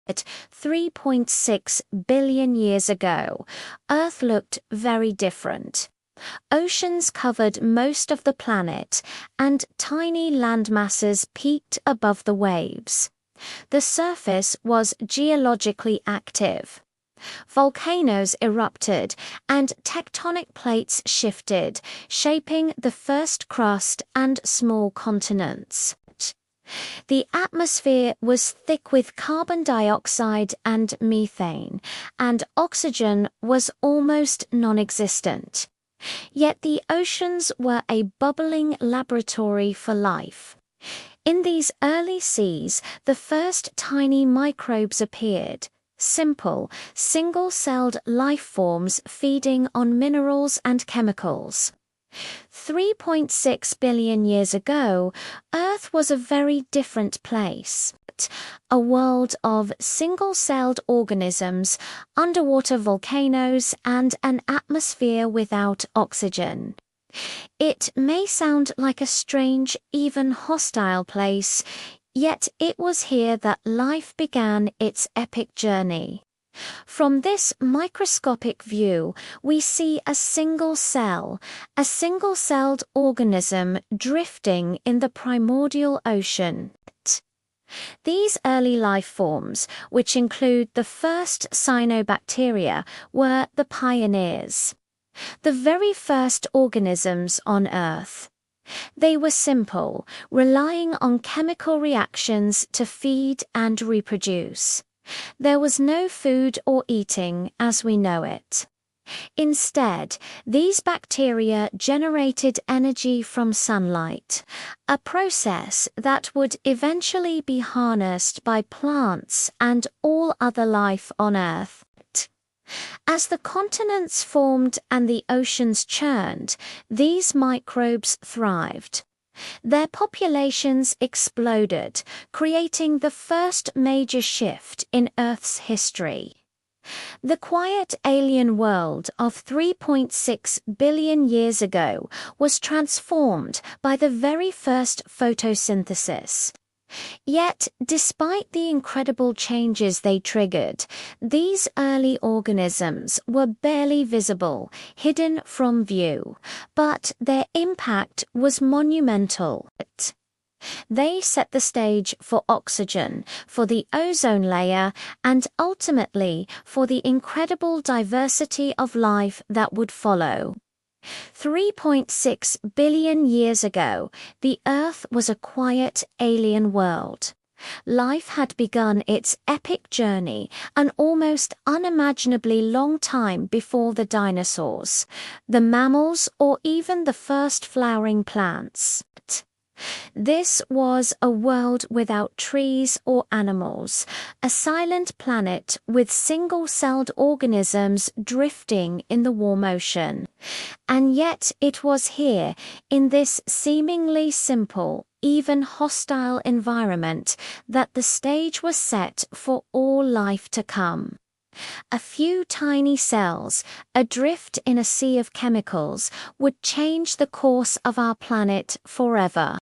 At 3.6 billion years ago, Earth looked very different. Oceans covered most of the planet, and tiny landmasses peaked above the waves. The surface was geologically active. Volcanoes erupted, and tectonic plates shifted, shaping the first crust and small continents. The atmosphere was thick with carbon dioxide and methane, and oxygen was almost non-existent. Yet the oceans were a bubbling laboratory for life. In these early seas, the first tiny microbes appeared, simple, single-celled life forms feeding on minerals and chemicals. 3.6 billion years ago, Earth was a very different place. A world of single-celled organisms, underwater volcanoes, and an atmosphere without oxygen. It may sound like a strange, even hostile place, yet it was here that life began its epic journey. From this microscopic view, we see a single cell, a single-celled organism drifting in the primordial ocean. These early life forms, which include the first cyanobacteria, were the pioneers, the very first organisms on Earth. They were simple, relying on chemical reactions to feed and reproduce. There was no food or eating as we know it. Instead, these bacteria generated energy from sunlight, a process that would eventually be harnessed by plants and all other life on Earth. As the continents formed and the oceans churned, these microbes thrived. Their populations exploded, creating the first major shift in Earth's history. The quiet alien world of 3.6 billion years ago was transformed by the very first photosynthesis. Yet, despite the incredible changes they triggered, these early organisms were barely visible, hidden from view, but their impact was monumental. They set the stage for oxygen, for the ozone layer, and ultimately for the incredible diversity of life that would follow. 3.6 billion years ago, the Earth was a quiet alien world. Life had begun its epic journey an almost unimaginably long time before the dinosaurs, the mammals, or even the first flowering plants. This was a world without trees or animals, a silent planet with single-celled organisms drifting in the warm ocean. And yet it was here, in this seemingly simple, even hostile environment, that the stage was set for all life to come. A few tiny cells, adrift in a sea of chemicals, would change the course of our planet forever.